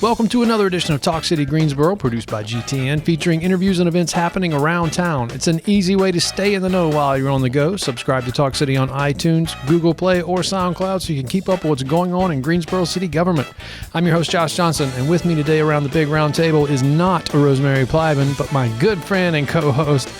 Welcome to another edition of Talk City Greensboro, produced by GTN, featuring interviews and events happening around town. It's an easy way to stay in the know while you're on the go. Subscribe to Talk City on iTunes, Google Play, or SoundCloud so you can keep up with what's going on in Greensboro city government. I'm your host, Josh Johnson, and with me today around the big round table is not Rosemary Plyman, but my good friend and co-host,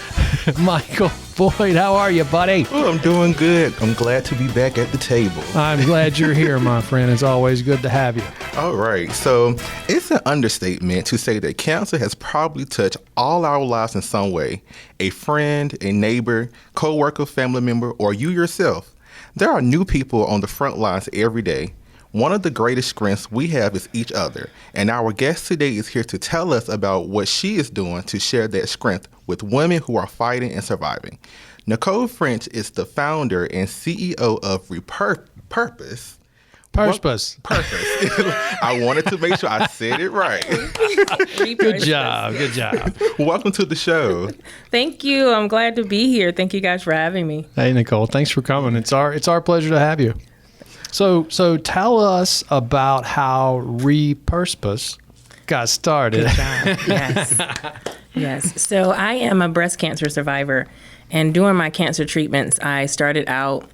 Michael Boyd. How are you, buddy? Oh, I'm doing good. I'm glad to be back at the table. I'm glad you're here, my friend. It's always good to have you. All right. So it's an understatement to say that cancer has probably touched all our lives in some way. A friend, a neighbor, co-worker, family member, or you yourself. There are new people on the front lines every day. One of the greatest strengths we have is each other. And our guest today is here to tell us about what she is doing to share that strength with women who are fighting and surviving. Nichole French is the founder and CEO of RePURSEpose. Purpose. I wanted to make sure I said it right. Good job. Good job. Welcome to the show. Thank you. I'm glad to be here. Thank you guys for having me. Hey, Nichole. Thanks for coming. It's our pleasure to have you. So tell us about how RePURSEpose got started. Good job. Yes. So I am a breast cancer survivor, and during my cancer treatments, I started out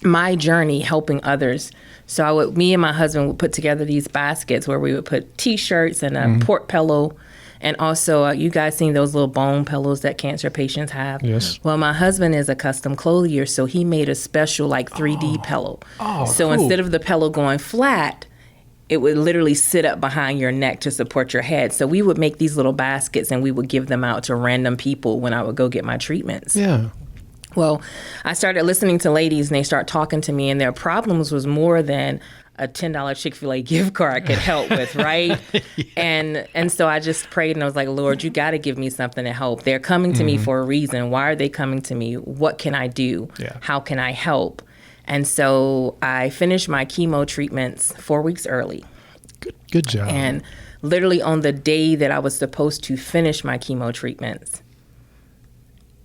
my journey helping others. So me and my husband would put together these baskets where we would put T-shirts and a port pillow. And also, you guys seen those little bone pillows that cancer patients have? Yes. Well, my husband is a custom clothier, so he made a special 3D pillow. So cool. Instead of the pillow going flat, it would literally sit up behind your neck to support your head. So we would make these little baskets and we would give them out to random people when I would go get my treatments. Yeah. Well, I started listening to ladies and they start talking to me, and their problems was more than a $10 Chick-fil-A gift card could help with, right? Yeah. And so I just prayed and I was like, Lord, you got to give me something to help. They're coming to me for a reason. Why are they coming to me? What can I do? Yeah. How can I help? And so I finished my chemo treatments 4 weeks early. Good job. And literally on the day that I was supposed to finish my chemo treatments,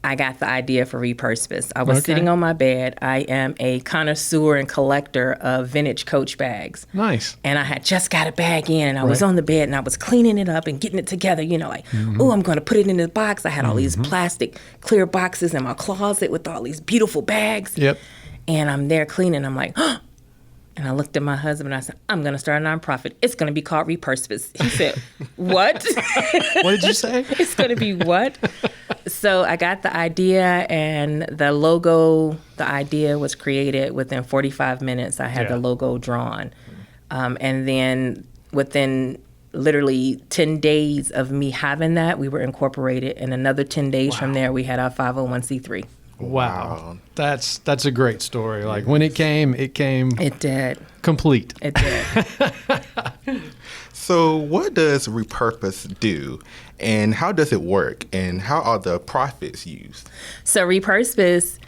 I got the idea for RePURSEpose. I was sitting on my bed. I am a connoisseur and collector of vintage Coach bags. Nice. And I had just got a bag in, and I was on the bed, and I was cleaning it up and getting it together, oh, I'm going to put it in this box. I had all these plastic clear boxes in my closet with all these beautiful bags. Yep. And I'm there cleaning. I'm like, oh. And I looked at my husband and I said, I'm going to start a nonprofit. It's going to be called RePURSEpose. He said, what? What did you say? It's going to be what? So I got the idea, and the logo, the idea was created within 45 minutes. I had the logo drawn. And then within literally 10 days of me having that, we were incorporated. And another 10 days from there, we had our 501c3. Wow. That's a great story. Like when it came. It did. Complete. It did. So what does RePURSEpose do, and how does it work, and how are the profits used? So RePURSEpose,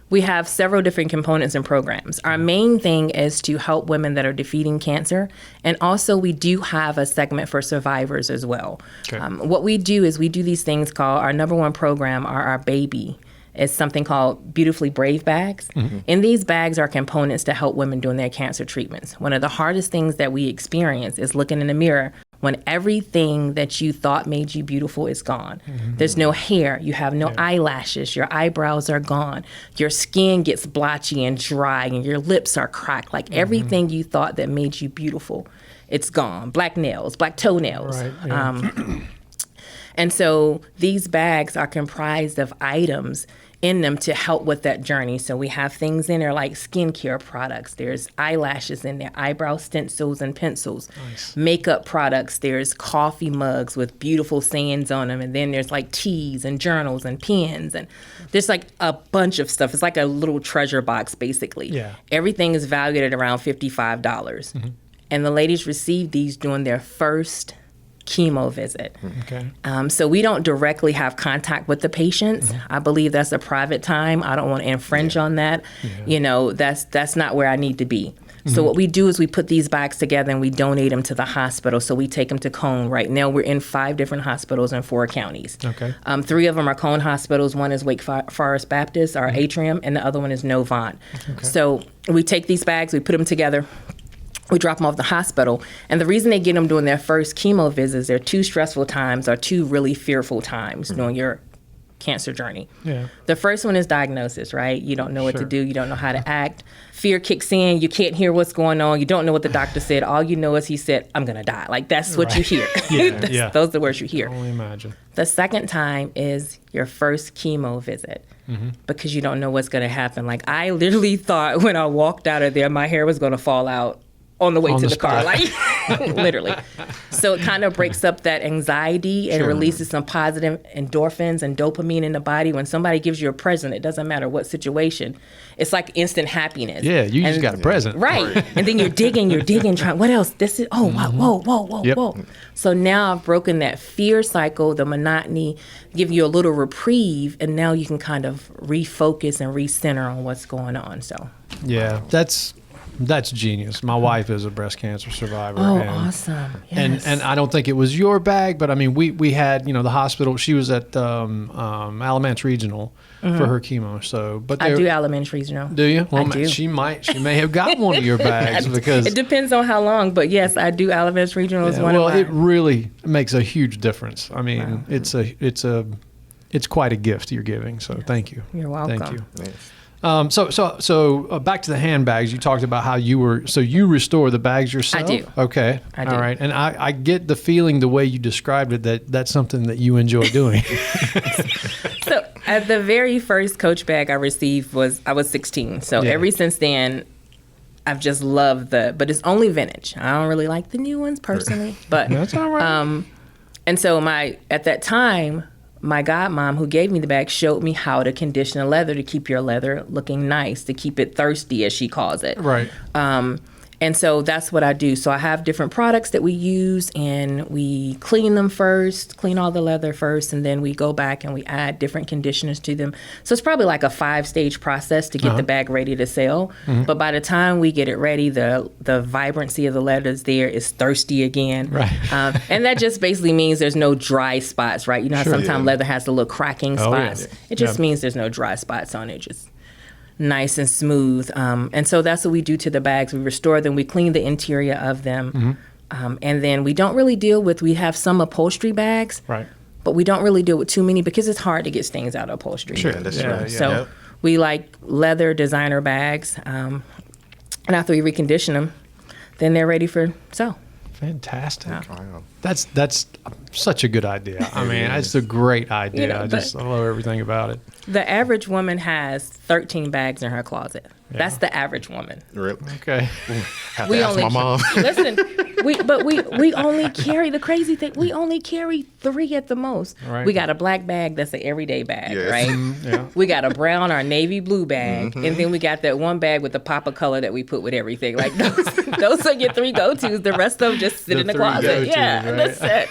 we have several different components and programs. Our main thing is to help women that are defeating cancer. And also we do have a segment for survivors as well. Okay. What we do is we do these things called, our number one program are our baby. It's something called Beautifully Brave bags. And these bags are components to help women during their cancer treatments. One of the hardest things that we experience is looking in the mirror when everything that you thought made you beautiful is gone. There's no hair, you have no eyelashes, your eyebrows are gone, your skin gets blotchy and dry, and your lips are cracked. Like everything you thought that made you beautiful, it's gone. Black nails, black toenails. Right, yeah. And so these bags are comprised of items in them to help with that journey. So we have things in there like skincare products. There's eyelashes in there, eyebrow stencils and pencils, makeup products. There's coffee mugs with beautiful sayings on them. And then there's teas and journals and pens. And there's a bunch of stuff. It's like a little treasure box, basically. Yeah. Everything is valued at around $55. And the ladies receive these during their first chemo visit. Okay. So we don't directly have contact with the patients. I believe that's a private time. I don't want to infringe on that. Yeah. That's not where I need to be. So what we do is we put these bags together and we donate them to the hospital. So we take them to Cone. Right now we're in 5 different hospitals in 4 counties. Okay. 3 of them are Cone hospitals. One is Wake Forest Baptist, our atrium, and the other one is Novant. Okay. So we take these bags, we put them together. we drop them off at the hospital. And the reason they get them during their first chemo visits, they're 2 stressful times or 2 really fearful times during your cancer journey. Yeah. The first one is diagnosis, right? You don't know what to Sure. do. You don't know how to act. Fear kicks in. You can't hear what's going on. You don't know what the doctor said. All you know is he said, I'm going to die. Like, that's what you hear. Yeah. Those are the words you hear. I can only imagine. The second time is your first chemo visit because you don't know what's going to happen. Like, I literally thought when I walked out of there, my hair was going to fall out on the way On to the the car, spot. like literally. So it kind of breaks up that anxiety and releases some positive endorphins and dopamine in the body. When somebody gives you a present, it doesn't matter what situation. It's like instant happiness. Yeah, you just got a present. Right. And then you're digging, trying, what else? This is, oh, wow, whoa. Yep. So now I've broken that fear cycle, the monotony, give you a little reprieve, and now you can kind of refocus and recenter on what's going on. So, Yeah, that's genius. My wife is a breast cancer survivor. oh, and, awesome. Yes. And I don't think it was your bag, but I mean, we had, the hospital, she was at Alamance Regional for her chemo. So, but I do elementary, you know. Do you? Well, I do. she may have got one of your bags because It depends on how long, but yes, I do. Alamance Regional is one of mine. it really makes a huge difference. I mean, it's quite a gift you're giving. So thank you. You're welcome. Thank you. Yes. So back to the handbags. You talked about how you restore the bags yourself. I do. Okay. I do. All right. And I get the feeling the way you described it that's something that you enjoy doing. So the very first Coach bag I received I was 16. So Yeah. ever since then, I've just loved but it's only vintage. I don't really like the new ones personally, but That's all right. and so at that time, my godmom who gave me the bag showed me how to condition the leather to keep your leather looking nice, to keep it thirsty, as she calls it. Right. And so that's what I do. So I have different products that we use, and we clean them first, clean all the leather first, and then we go back and we add different conditioners to them. So it's probably like a 5-stage process to get the bag ready to sell. But by the time we get it ready, the vibrancy of the leather is there. It's thirsty again. Right. And that just basically means there's no dry spots, right? You know how sometimes leather has the little cracking Oh, yeah. spots. It just means there's no dry spots on it. Just nice and smooth. And so that's what we do to the bags. We restore them. We clean the interior of them. And then we don't really we have some upholstery bags, Right. but we don't really deal with too many because it's hard to get stains out of upholstery. Sure, that's Yeah, true. yeah. So we like leather designer bags. And after we recondition them, then they're ready for sale. Fantastic. Wow. That's such a good idea. I mean, it's a great idea. I love everything about it. The average woman has 13 bags in her closet. That's the average woman. Really? Okay. Have to ask my mom. Listen, we only carry, the crazy thing, we only carry 3 at the most. Right. We got a black bag that's an everyday bag, Yes. right? Yeah. We got a brown or navy blue bag, and then we got that one bag with the pop of color that we put with everything. Like those are your 3 go-tos. The rest of them just sit The in the 3 closet. go-tos, Yeah, right? that's it.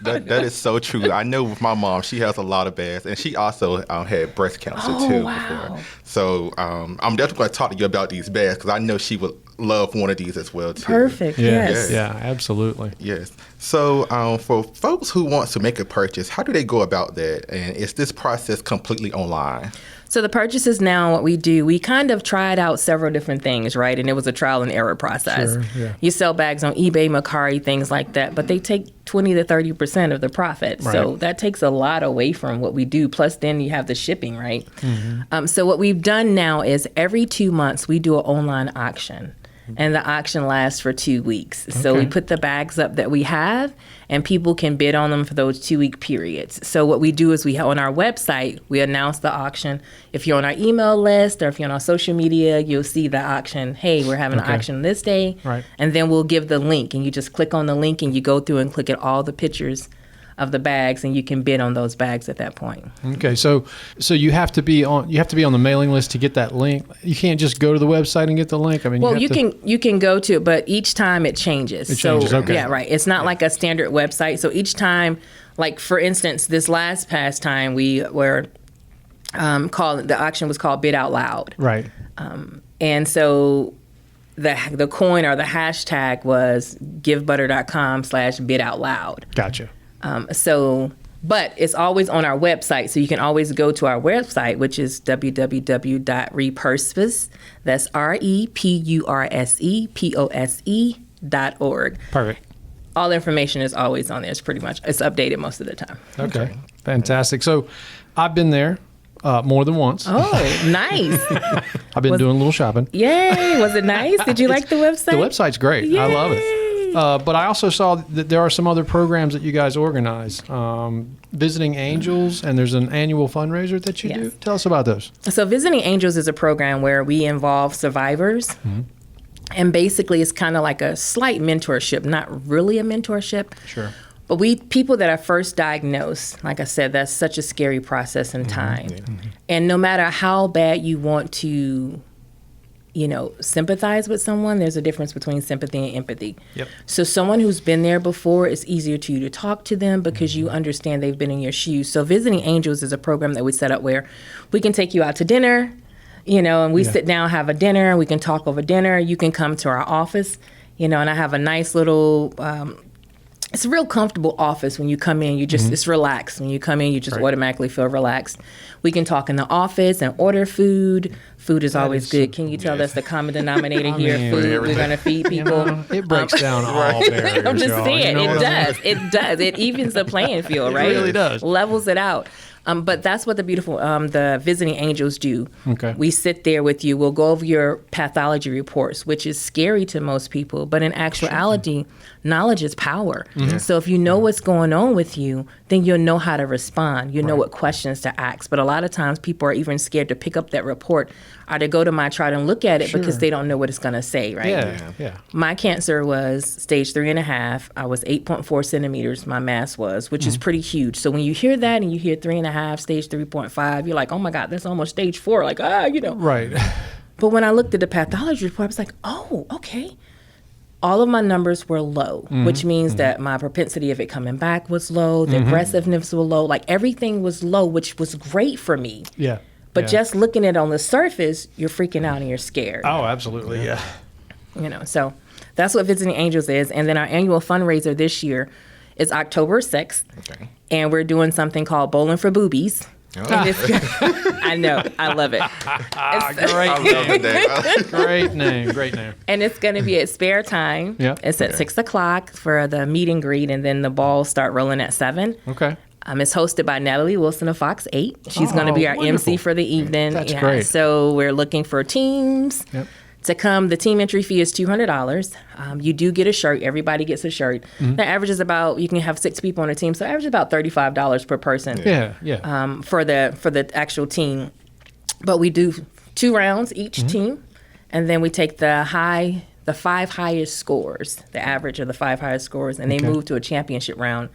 That is so true. I know with my mom, she has a lot of bags, and she also had breast cancer too wow. before. So I'm definitely going to talk to you about these bags because I know she would love one of these as well too. Perfect. Yes. Yeah, absolutely. Yes. So for folks who want to make a purchase, how do they go about that? And is this process completely online? So the purchases now, what we do, we kind of tried out several different things, right? And it was a trial and error process. Sure, yeah. You sell bags on eBay, Mercari, things like that, but they take 20 to 30% of the profit. So Right. that takes a lot away from what we do. Plus then you have the shipping, right? So what we've done now is every 2 months we do an online auction. And the auction lasts for 2 weeks. So we Okay. put the bags up that we have, and people can bid on them for those 2-week periods. So what we do is on our website, we announce the auction. If you're on our email list or if you're on our social media, you'll see the auction. Hey, we're having an Okay. auction this day. Right. And then we'll give the link, and you just click on the link and you go through and click at all the pictures of the bags, and you can bid on those bags at that point. Okay, so you have to be on the mailing list to get that link. You can't just go to the website and get the link. I mean, Well, you can go to it, but each time it changes. It changes, okay. Yeah, right. It's not like a standard website. So each time, like for instance, this past time we were the auction was called Bid Out Loud, right. and so the coin or the hashtag was givebutter.com/bid out loud. Gotcha. But it's always on our website, so you can always go to our website, which is www.RePURSEpose. That's RePURSEpose.com. RePURSepose.org. Perfect. All the information is always on there. It's updated most of the time. Okay. Fantastic. So I've been there more than once. Oh, nice. I've been doing a little shopping. Yay. Was it nice? Did you like the website? The website's great. Yay. I love it. But I also saw that there are some other programs that you guys organize. Visiting Angels, and there's an annual fundraiser that you do. Tell us about those. So Visiting Angels is a program where we involve survivors. Mm-hmm. And basically, it's kind of like a slight mentorship, not really a mentorship. Sure. But people that are first diagnosed, like I said, that's such a scary process in time. Mm-hmm. And no matter how bad you want to, sympathize with someone, there's a difference between sympathy and empathy. Yep. So someone who's been there before, it's easier to you to talk to them because you understand they've been in your shoes. So Visiting Angels is a program that we set up where we can take you out to dinner, and we sit down, have a dinner, we can talk over dinner. You can come to our office, and I have a nice little, it's a real comfortable office. When you come in, it's relaxed. When you come in, you just automatically feel relaxed. We can talk in the office and order food. Food is always good. Can you tell that's the common denominator here? Food, we're going to feed people. It breaks down all barriers. I'm just saying, it does. It evens the playing field, right? It really does. Levels it out. But that's what the Visiting Angels do. Okay. We sit there with you. We'll go over your pathology reports, which is scary to most people. But in actuality, knowledge is power. Mm-hmm. So if you know what's going on with you, then you'll know how to respond. You'll know what questions to ask. But a lot of times people are even scared to pick up that report or to go to my chart and look at it because they don't know what it's going to say, right? Yeah. My cancer was stage 3.5. I was 8.4 centimeters, my mass was, which is pretty huge. So when you hear that and you hear 3.5, stage 3.5, you're like, oh my God, that's almost stage 4. Like, Right. But when I looked at the pathology report, I was like, oh, okay. All of my numbers were low, which means that my propensity of it coming back was low, the aggressiveness was low, like everything was low, which was great for me. Yeah. But just looking at it on the surface, you're freaking out and you're scared. Oh, absolutely. Yeah. So that's what Visiting Angels is. And then our annual fundraiser this year is October 6th. Okay. And we're doing something called Bowling for Boobies. Oh. I know. I love it. Great name. And it's going to be at Spare Time. Yep. It's at 6 o'clock for the meet and greet, and then the balls start rolling at 7. Okay. It's hosted by Natalie Wilson of Fox 8. She's going to be our MC for the evening. That's great. So we're looking for teams to come. The team entry fee is $200. You do get a shirt. Everybody gets a shirt. The average is about, you can have 6 people on a team, so average is about $35 per person. For the actual team. But we do 2 rounds each team, and then we take the 5 highest scores, the average of the 5 highest scores, and they move to a championship round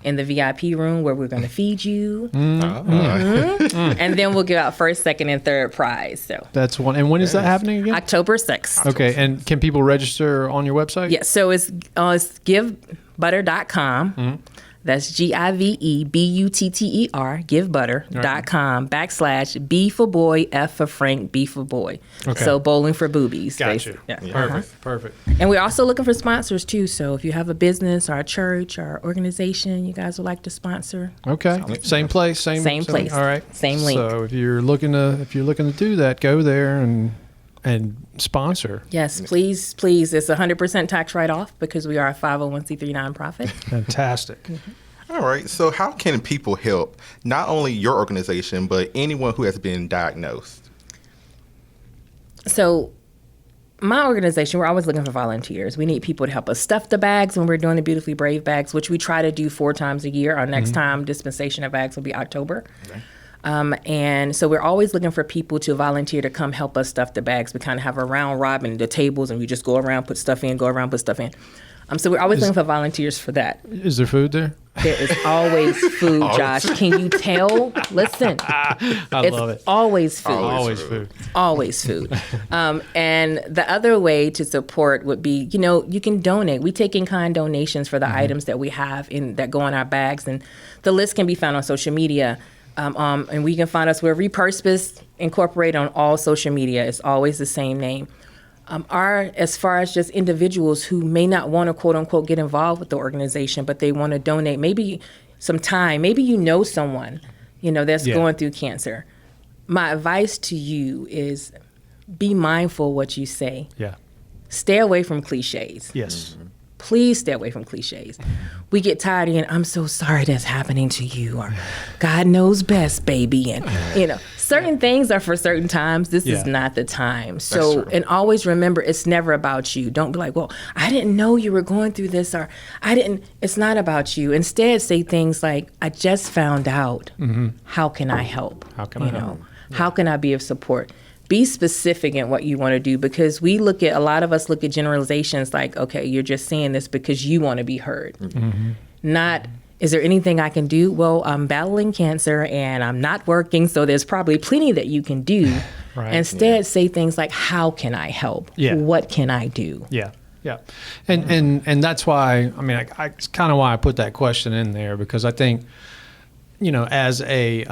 in the VIP room where we're going to feed you. And then we'll give out first, second, and third prize. So that's one. And when is that happening again? October 6th. Okay. And can people register on your website? Yes. So it's givebutter.com. That's GIVEBUTTER, givebutter.com / B for boy, F for Frank, B for boy. Okay. So Bowling for Boobies. Gotcha. Yeah. Perfect. And we're also looking for sponsors too. So if you have a business or a church or organization you guys would like to sponsor. Okay. Same place. Same place. All right. Same link. So if you're looking to do that, go there and sponsor. Yes, please. It's 100% tax write-off because we are a 501c3 nonprofit. Fantastic. All right. So how can people help not only your organization, but anyone who has been diagnosed? So my organization, we're always looking for volunteers. We need people to help us stuff the bags when we're doing the Beautifully Brave bags, which we try to do 4 times a year. Our next time dispensation of bags will be October. Okay. And so we're always looking for people to volunteer to come help us stuff the bags. We kind of have a round robin, the tables, and we just go around, put stuff in, go around, put stuff in. So we're always looking for volunteers for that. Is there food there? There is always food, Josh. Can you tell? Listen. I love it. Always food. Always food. And the other way to support would be, you can donate. We take in-kind donations for the items that we have that go in our bags. And the list can be found on social media. And we can find us. We're RePURSEpose Incorporated on all social media. It's always the same name. As far as just individuals who may not want to, quote unquote, get involved with the organization, but they want to donate maybe some time. Maybe someone, that's going through cancer. My advice to you is be mindful what you say. Yeah. stay away from cliches. Yes. Please stay away from cliches. We get tired of, I'm so sorry that's happening to you, or God knows best, baby. And, certain things are for certain times. This is not the time. So, and always remember, it's never about you. Don't be like, well, I didn't know you were going through this, or it's not about you. Instead, say things like, I just found out. How can I help? How can I help? How can I be of support? Be specific in what you want to do, because a lot of us look at generalizations like, okay, you're just saying this because you want to be heard. Not, is there anything I can do? Well, I'm battling cancer and I'm not working, so there's probably plenty that you can do. Instead, say things like, how can I help? What can I do? Yeah. And that's why, it's kind of why I put that question in there, because I think, as a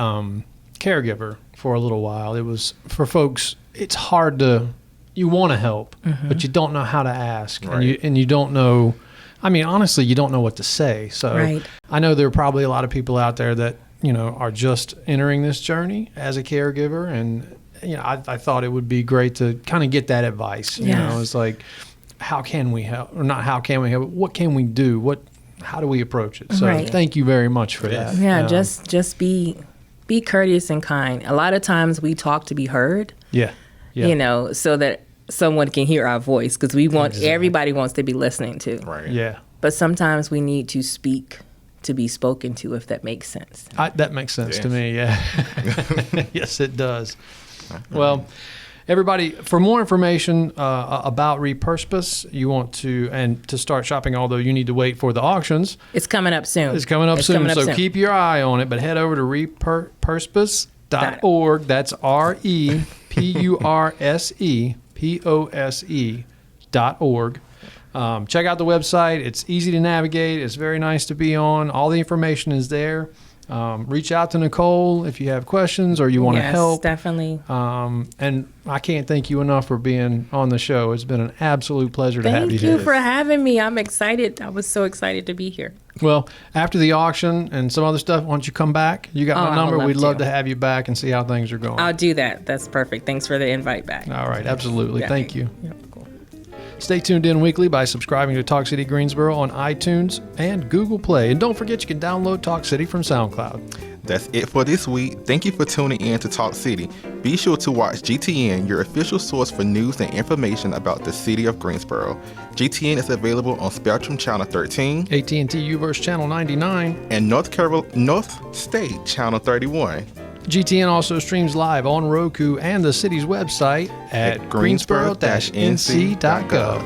caregiver for a little while, it was, for folks, it's hard you want to help, but you don't know how to ask, and you don't know, honestly, you don't know what to say. So I know there are probably a lot of people out there that, are just entering this journey as a caregiver, and, I thought it would be great to kind of get that advice. It's like, how can we help? Or not how can we help, what can we do? How do we approach it? So thank you very much for that. Yeah, just be courteous and kind. A lot of times we talk to be heard. So that someone can hear our voice, because everybody wants to be listening to. But sometimes we need to speak to be spoken to, if that makes sense. That makes sense to me. Yes, it does. Well, everybody, for more information about RePURSEpose, you want to start shopping, although you need to wait for the auctions. It's coming up soon. So keep your eye on it, but head over to RePURSEpose.org. That's RePURSEpose.org. Check out the website. It's easy to navigate. It's very nice to be on. All the information is there. Reach out to Nichole if you have questions or you want to help. Yes, definitely. And I can't thank you enough for being on the show. It's been an absolute pleasure to have you here. Thank you for having me. I'm excited. I was so excited to be here. Well, after the auction and some other stuff, why don't you come back? You got my number. We'd love to have you back and see how things are going. I'll do that. That's perfect. Thanks for the invite back. All right. Absolutely. Thank you. Yep, cool. Stay tuned in weekly by subscribing to Talk City Greensboro on iTunes and Google Play. And don't forget, you can download Talk City from SoundCloud. That's it for this week. Thank you for tuning in to Talk City. Be sure to watch GTN, your official source for news and information about the city of Greensboro. GTN is available on Spectrum Channel 13, AT&T UVerse Channel 99, and North State Channel 31. GTN also streams live on Roku and the city's website at greensboro-nc.gov.